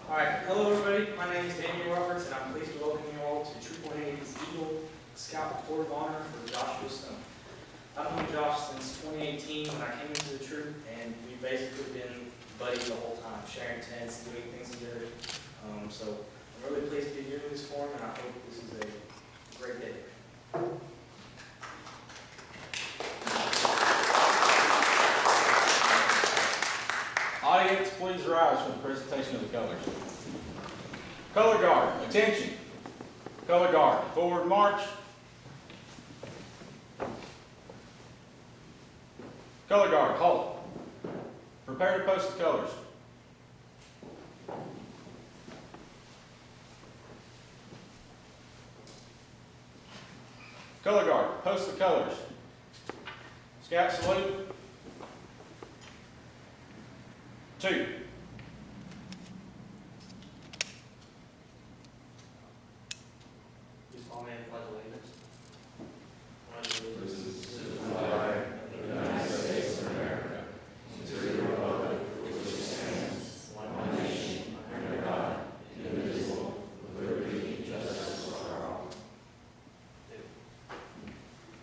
Alright, hello everybody, my name is Daniel Roberts and I'm pleased to welcome you all to Troop 180's Eagle Scout Award of Honor for Joshua Stone. I've known Josh since 2018 when I came into the troop, and we've basically been buddies the whole time, sharing tents, doing things together. So I'm really pleased to be doing this for him, and I hope this is a great day. Audience, please rise for the presentation of the colors. Color guard, attention. Color guard, forward march. Color guard, halt. Prepare to post the colors. Color guard, post the colors. Scout salute. 2. Please follow me in the Pledge of Allegiance.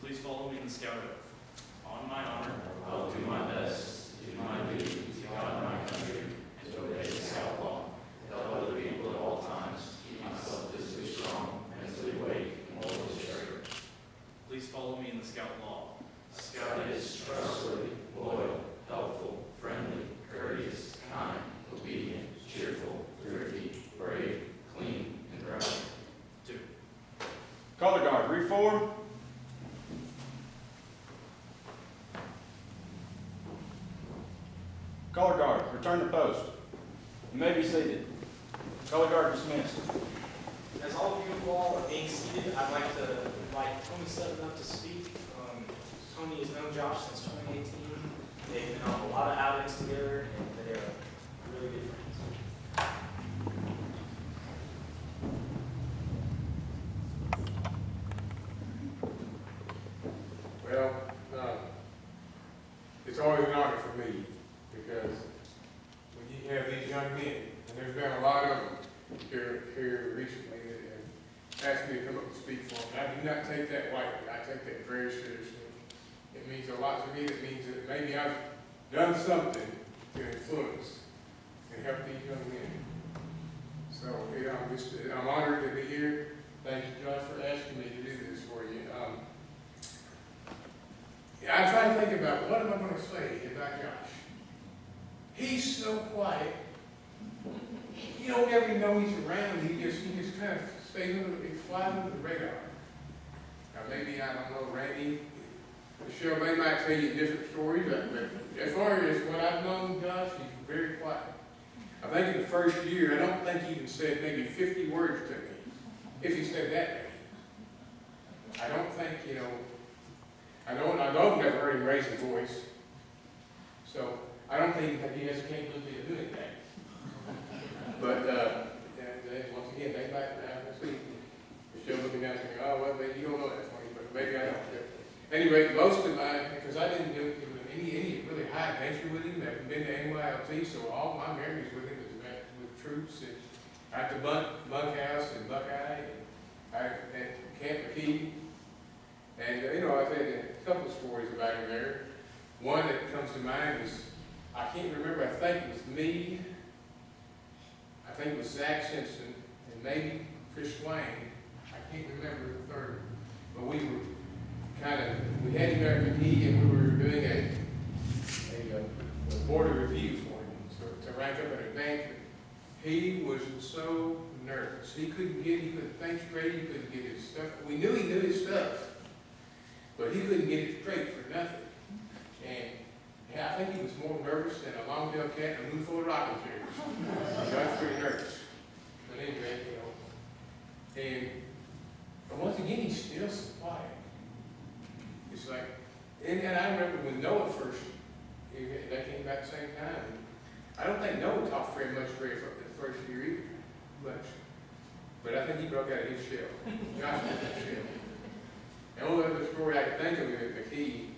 Please follow me in the Scout Oath. On my honor, I will do my best to do my duty to God and my country, and to obey the Scout law, to help other people at all times, keep myself physically strong, mentally awake, and morally straight. Please follow me in the Scout law. A Scout is trustworthy, loyal, helpful, friendly, courteous, kind, obedient, cheerful, thrifty, brave, clean, and proud. 2. Color guard, reform. Color guard, return to post. You may be seated. Color guard dismissed. As all of you all are being seated, I'd like to invite Tony Sutton up to speak. Tony has known Josh since 2018. They've been on a lot of outings together, and they're really good friends. Well, it's always an honor for me because when you have these young men, and there's been a lot of them here recently that have asked me to come up and speak for them, I do not take that lightly. I take that very seriously. It means a lot to me. It means that maybe I've done something to influence and help these young men. So I'm honored to be here. Thank you, Josh, for asking me to do this for you. I try to think about what am I going to say about Josh. He's so quiet. You don't ever know he's around. He just kind of stays he flies under the radar. Now maybe, I don't know, Randy, Michelle, they might tell you different stories, but as far as what I've known Josh, he's very quiet. I think in the first year, I don't think he even said maybe 50 words to me, if he said that many. I don't think, I don't never heard him raise his voice. So I don't think that he has a capability of doing that. But once again, they might see Michelle looking down and saying, oh, well, maybe you don't know that funny, but maybe I don't. Anyway, most of mine, because I didn't do any really high adventure with him. I haven't been to NYLT, so all my memories with him is with troops and at the bunkhouse and Buckeye, and at Camp McKee. And, I've had a couple of stories about him there. One that comes to mind is, I can't remember, I think it was me, I think it was Zach Simpson, and maybe Chris Swain. I can't remember the third. But we had him there at McKee, and we were doing a board of review for him, so to rank up an advancement. He was so nervous. He couldn't think straight, he couldn't get his stuff. We knew he knew his stuff, but he couldn't get it straight for nothing. And I think he was more nervous than a long-tailed cat in a room full of rocking chairs. He got pretty nervous. But anyway, but once again, he's still so quiet. It's like, and I remember when Noah first, they came back at the same time. I don't think Noah talked very much the first year either, much. But I think he broke out of his shell. Josh broke out of his shell. The only other story I could think of at McKee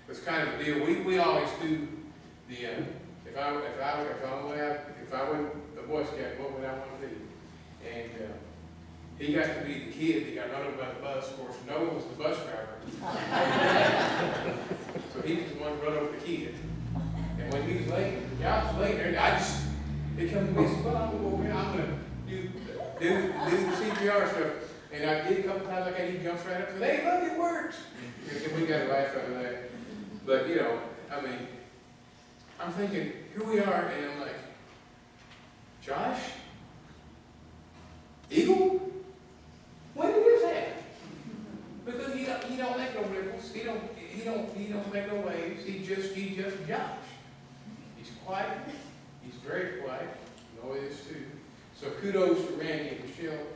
was kind of a deal. We always do the if I went Boy Scout, what would I want to do? And he got to be the kid that got run over by the bus. Of course, Noah was the bus driver. So he was the one to run over the kid. And when he was late, Josh was late there, they come to me and said, well, I'm going to do the CPR stuff. And I did a couple times like that, he jumps right up and said, hey, look, it works. And we got a laugh out of that. But, you know, I mean, I'm thinking, here we are, and I'm like, Josh? Eagle? When did this happen? Because he don't make no ripples, he don't make no waves, he just Josh. He's quiet, he's very quiet, Noah is too. So kudos to Randy and Michelle.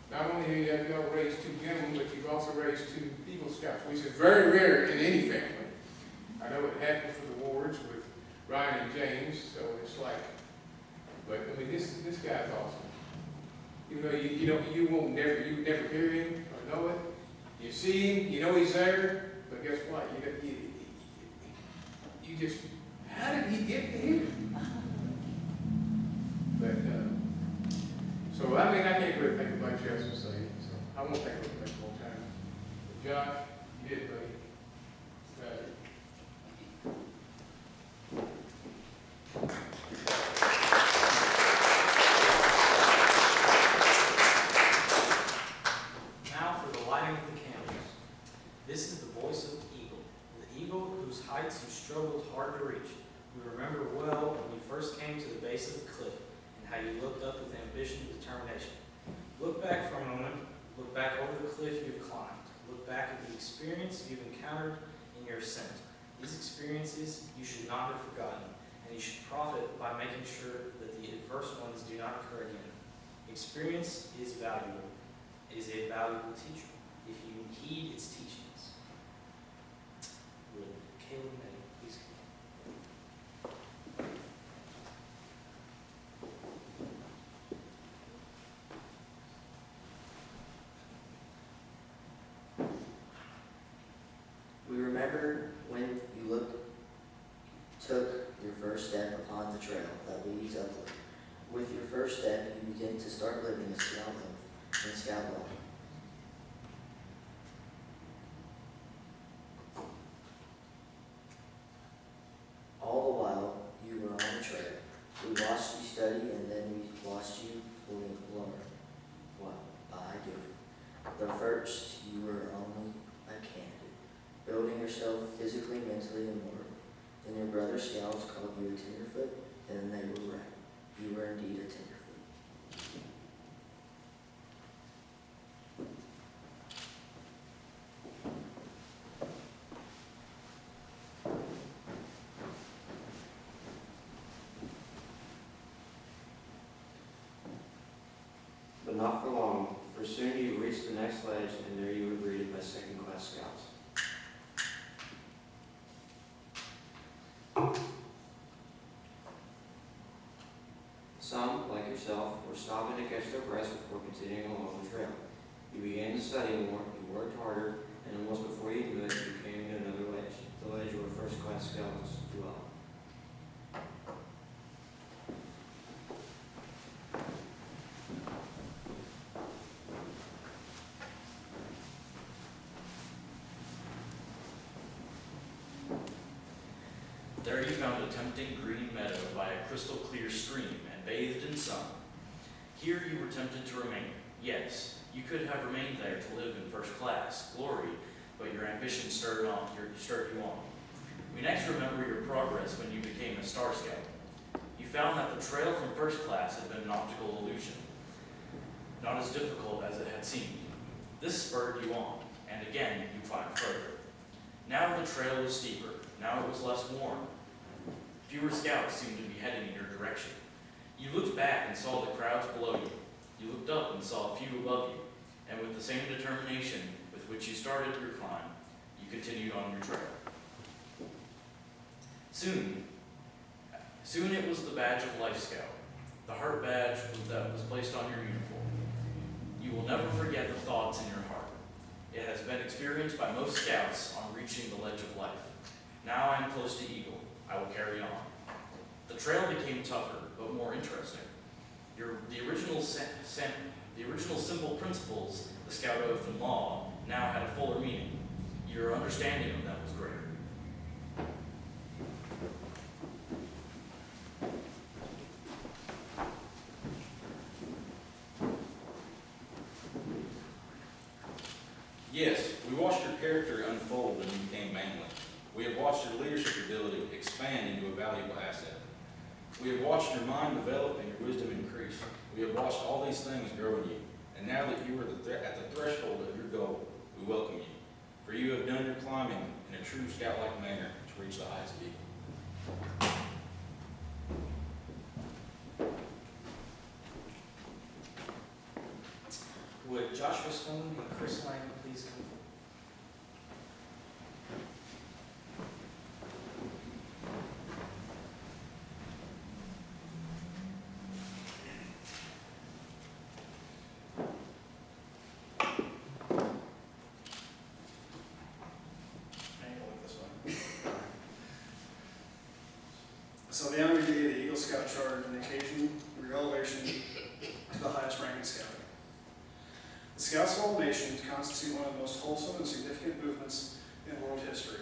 Not only have y'all raised two gentlemen, but you've also raised two Eagle Scouts, which is very rare in any family. I know it happened for the Wards with Ryan and James, so it's like, but I mean, this guy's awesome. Even though you never hear him or know it, you see him, you know he's there, but guess what? You just, how did he get here? But, so I mean, I can't really think of much else to say, so I won't take a little bit more time. But Josh, you did, buddy. Now for the lighting of the candles. This is the voice of the eagle whose heights you struggled hard to reach. We remember well when you first came to the base of the cliff and how you looked up with ambition and determination. Look back for a moment. Look back over the cliff you've climbed. Look back at the experience you've encountered in your ascent. These experiences you should not have forgotten, and you should profit by making sure that the adverse ones do not occur again. Experience is valuable. It is a valuable teacher if you heed its teachings. Will Caleb Meddy please come? We remember when you took your first step upon the trail that leads upward. With your first step, you begin to start living a scout life and scout life. All the while you were on the trail, we watched you study, and then we watched you learn. What? By doing. The first, you were only a candidate, building yourself physically, mentally, and morally. Then your brother scouts called you a tenderfoot, and they were right. You were indeed a tenderfoot. But not for long, for soon you reached the next ledge, and there you were greeted by second-class scouts. Some, like yourself, were stopping to catch their breaths before continuing along the trail. You began to study more, you worked harder, and almost before you knew it, you came to another ledge, the ledge where first-class scouts dwell. There you found a tempting green meadow by a crystal clear stream and bathed in sun. Here you were tempted to remain. Yes, you could have remained there to live in first class, glory, but your ambition stirred you on. We next remember your progress when you became a Star Scout. You found that the trail from first class had been an optical illusion, not as difficult as it had seemed. This spurred you on, and again you climbed further. Now the trail was steeper, now it was less worn. Fewer scouts seemed to be heading in your direction. You looked back and saw the crowds below you. You looked up and saw a few above you, and with the same determination with which you started your climb, you continued on your trail. Soon it was the badge of Life Scout, the heart badge that was placed on your uniform. You will never forget the thoughts in your heart. It has been experienced by most scouts on reaching the ledge of life. Now I am close to Eagle. I will carry on. The trail became tougher, but more interesting. The original simple principles of the Scout Oath and law now had a fuller meaning. Your understanding of them was greater. Yes, we watched your character unfold when you became manly. We have watched your leadership ability expand into a valuable asset. We have watched your mind develop and your wisdom increase. We have watched all these things grow in you. And now that you are at the threshold of your goal, we welcome you. For you have done your climbing in a true scout-like manner to reach the heights of eagle. Would Joshua Stone and Chris Lang please come forward? So the honor duty of the Eagle Scout charge and occasion your elevation to the highest rank in scouting. The Scouts of all nations constitute one of the most wholesome and significant movements in world history,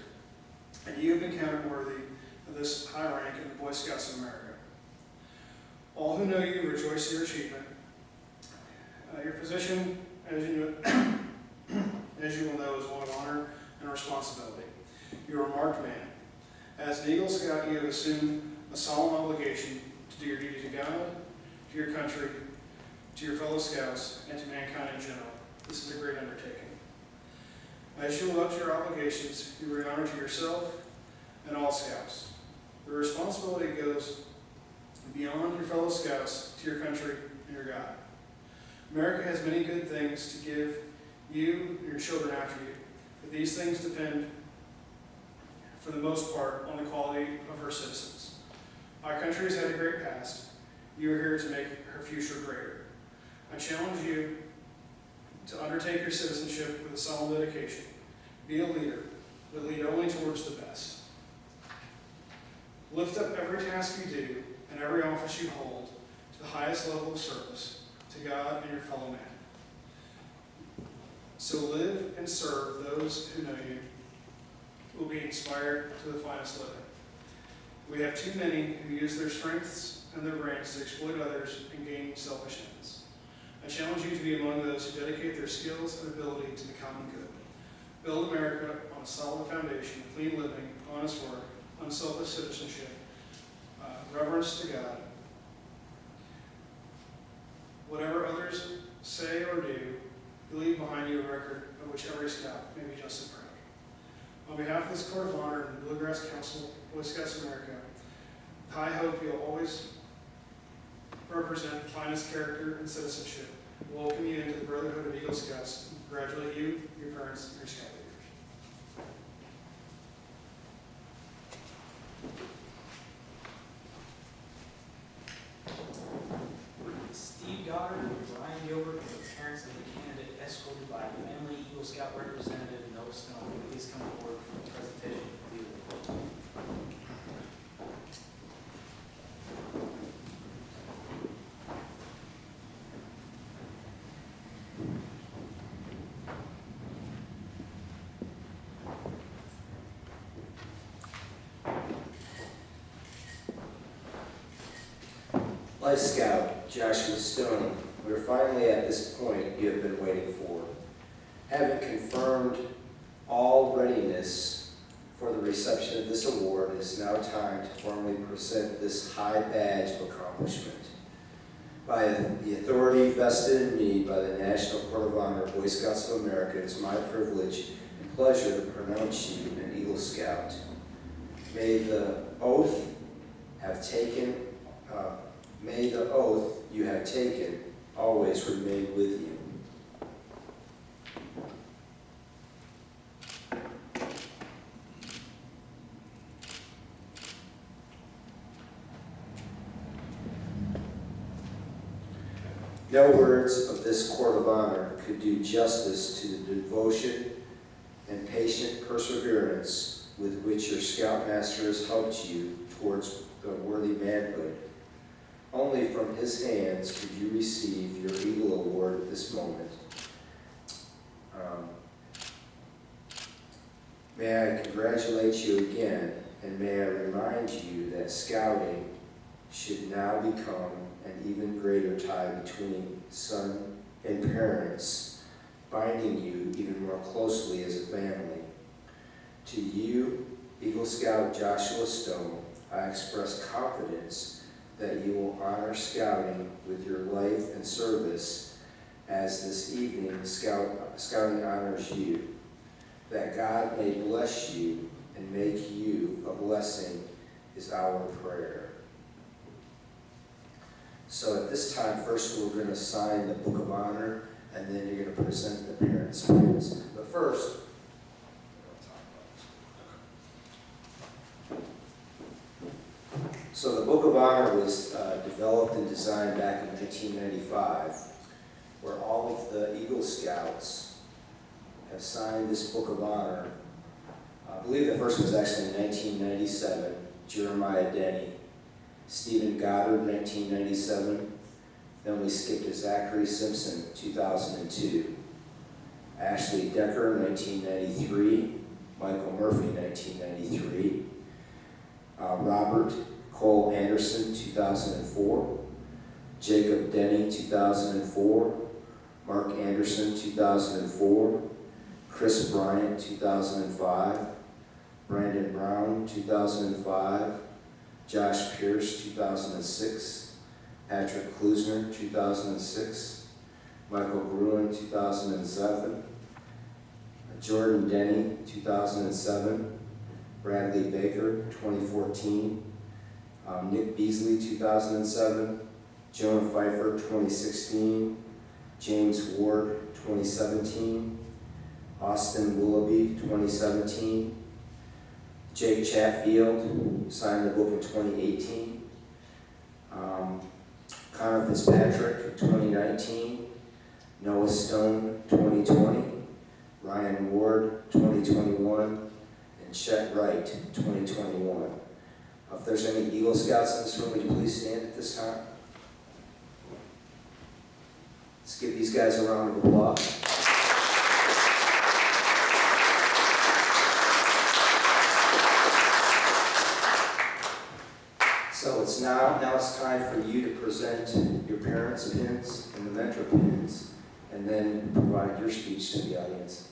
and you have been counted worthy of this high rank in the Boy Scouts of America. All who know you rejoice in your achievement. Your position, as you will know, is one of honor and responsibility. You are a marked man. As an Eagle Scout, you have assumed a solemn obligation to do your duty to God, to your country, to your fellow Scouts, and to mankind in general. This is a great undertaking. As you live up to your obligations, you bring honor to yourself and all Scouts. The responsibility goes beyond your fellow Scouts to your country and your God. America has many good things to give you and your children after you, but these things depend, for the most part, on the quality of her citizens. Our country has had a great past. You are here to make her future greater. I challenge you to undertake your citizenship with a solemn dedication. Be a leader, but lead only towards the best. Lift up every task you do and every office you hold to the highest level of service to God and your fellow man. So live and serve those who know you, who will be inspired to the finest living. We have too many who use their strengths and their brains to exploit others and gain selfish ends. I challenge you to be among those who dedicate their skills and ability to the common good. Build America on a solid foundation of clean living, honest work, unselfish citizenship, reverence to God. Whatever others say or do, you leave behind you a record of which every Scout may be justly proud. On behalf of this Court of Honor and the Bluegrass Council, Boy Scouts of America, I hope you'll always represent the finest character and citizenship. Welcome you into the Brotherhood of Eagle Scouts. Congratulate you, your parents, and your Scout leaders. Steve Goddard and Brian Gilbert are the parents of the candidate escorted by family Eagle Scout representative Noah Stone. Please come forward for the presentation of the Eagle. Life Scout Joshua Stone, we're finally at this point you have been waiting for. Having confirmed all readiness for the reception of this award, it is now time to formally present this high badge of accomplishment. By the authority vested in me by the National Court of Honor of Boy Scouts of America, it is my privilege and pleasure to pronounce you an Eagle Scout. May the oath you have taken always remain with you. No words of this Court of Honor could do justice to the devotion and patient perseverance with which your Scoutmaster has helped you towards the worthy manhood. Only from his hands could you receive your Eagle Award at this moment. May I congratulate you again, and may I remind you that scouting should now become an even greater tie between son and parents, binding you even more closely as a family. To you, Eagle Scout Joshua Stone, I express confidence that you will honor scouting with your life and service as this evening scouting honors you. That God may bless you and make you a blessing is our prayer. So at this time, first we're going to sign the Book of Honor, and then you're going to present the parents' pins. But first, so the Book of Honor was developed and designed back in 1995, where all of the Eagle Scouts have signed this Book of Honor. I believe the first was actually in 1997, Jeremiah Denny. Stephen Goddard, 1997. Then we skipped to Zachary Simpson, 2002. Ashley Decker, 1993. Michael Murphy, 1993. Robert Cole Anderson, 2004. Jacob Denny, 2004. Mark Anderson, 2004. Chris Bryant, 2005. Brandon Brown, 2005. Josh Pierce, 2006. Patrick Klusner, 2006. Michael Gruen, 2007. Jordan Denny, 2007. Bradley Baker, 2014. Nick Beasley, 2007. Jonah Pfeiffer, 2016. James Ward, 2017. Austin Willoughby, 2017. Jake Chatfield signed the book in 2018. Connor Fitzpatrick, 2019. Noah Stone, 2020. Ryan Ward, 2021. And Chet Wright, 2021. If there's any Eagle Scouts in this room, would you please stand at this time? Let's give these guys a round of applause. So now it's time for you to present your parents' pins and the mentor pins, and then provide your speech to the audience.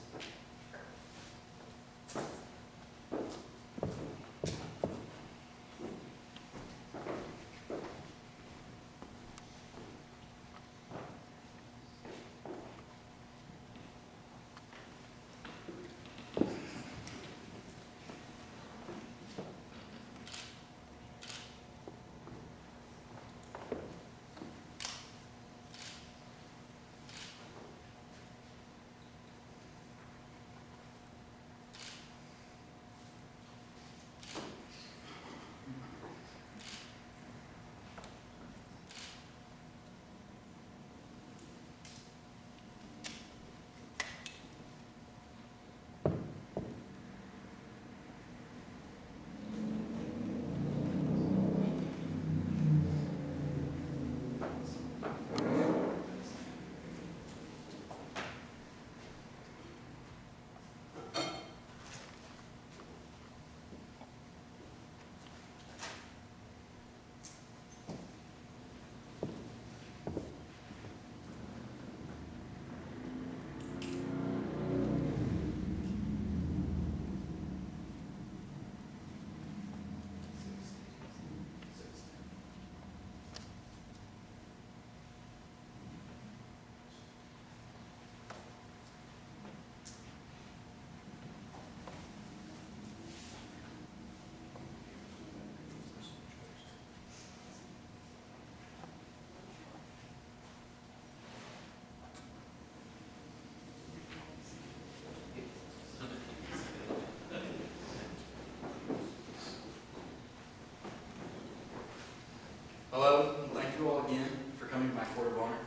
Hello, and thank you all again for coming to my Court of Honor.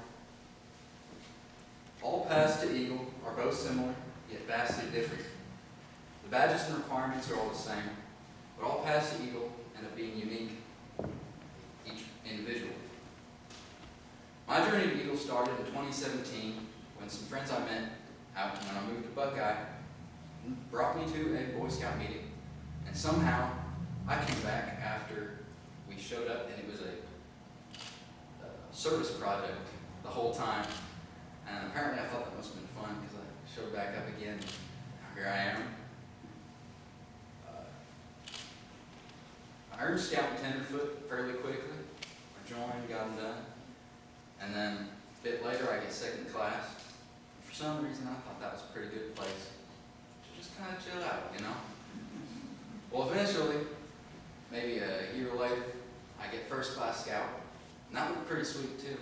All paths to Eagle are both similar, yet vastly different. The badges and requirements are all the same, but all paths to Eagle end up being unique, each individual. My journey to Eagle started in 2017 when some friends I met out when I moved to Buckeye brought me to a Boy Scout meeting. And somehow I came back after we showed up and it was a service project the whole time. And apparently I thought that must have been fun because I showed back up again. Here I am. I earned Scout and Tenderfoot fairly quickly. I joined, got them done. And then a bit later I get second class. For some reason I thought that was a pretty good place to just kind of chill out, you know? Well, eventually, maybe a year later, I get first class Scout. And that was pretty sweet too.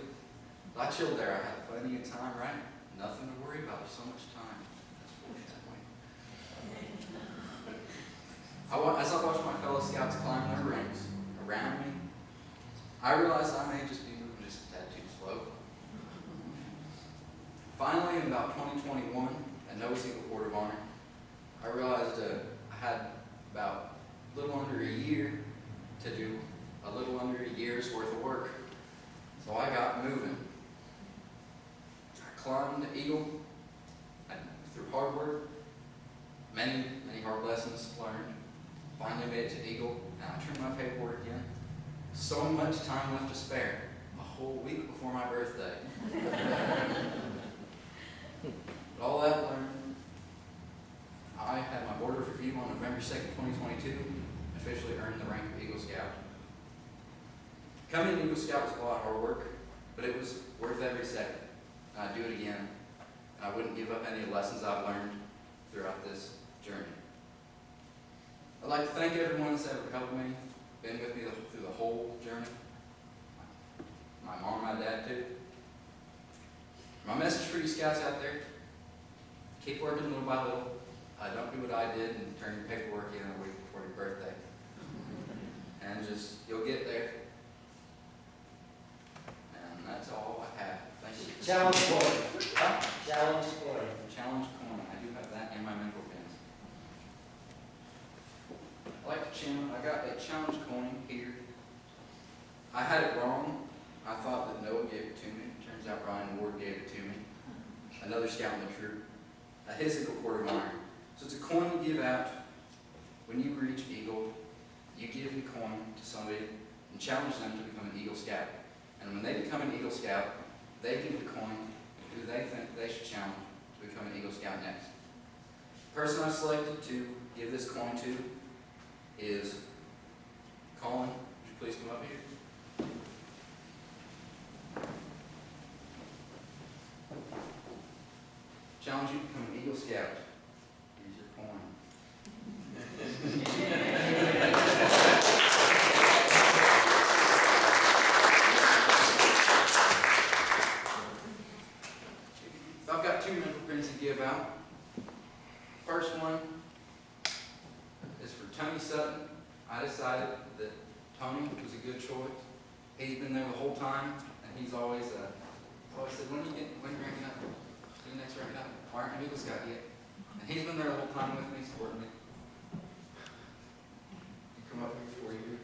I chilled there, I had plenty of time, right? Nothing to worry about, there's so much time. That's fortunate. As I watched my fellow Scouts climb their ranks around me, I realized I may just be moving just a tad too slow. Finally, in about 2021, at Nova Eagle Court of Honor, I realized I had about a little under a year to do a little under a year's worth of work. So I got moving. I climbed the Eagle through hard work, many hard lessons learned. Finally made it to Eagle, and I turned my paperwork in. So much time left to spare, a whole week before my birthday. But all that learned, I had my board of review on November 2nd, 2022, officially earned the rank of Eagle Scout. Becoming an Eagle Scout was a lot of hard work, but it was worth every second. And I'd do it again, and I wouldn't give up any of the lessons I've learned throughout this journey. I'd like to thank everyone that's ever helped me, been with me through the whole journey. My mom, my dad too. My message for you Scouts out there, keep working little by little. Don't do what I did and turn your paperwork in a week before your birthday. And just, you'll get there. And that's all I have. Thank you. Challenge coin. Huh? Challenge coin. Challenge coin. I do have that in my mental pins. I like to challenge. I got a challenge coin here. I had it wrong. I thought that Noah gave it to me. Turns out Ryan Ward gave it to me. Another Scout in the troop. His Eagle Court of Honor. So it's a coin you give out when you reach Eagle. You give the coin to somebody and challenge them to become an Eagle Scout. And when they become an Eagle Scout, they give the coin to who they think they should challenge to become an Eagle Scout next. The person I've selected to give this coin to is Colin. Would you please come up here? Challenge you to become an Eagle Scout. Here's your coin. So I've got two mental prints to give out. First one is for Tony Sutton. I decided that Tony was a good choice. He's been there the whole time, and he's always said, when are you ranking up? Who's the next rank up? Why aren't you Eagle Scout yet? And he's been there the whole time with me, supporting me. You come up here before you.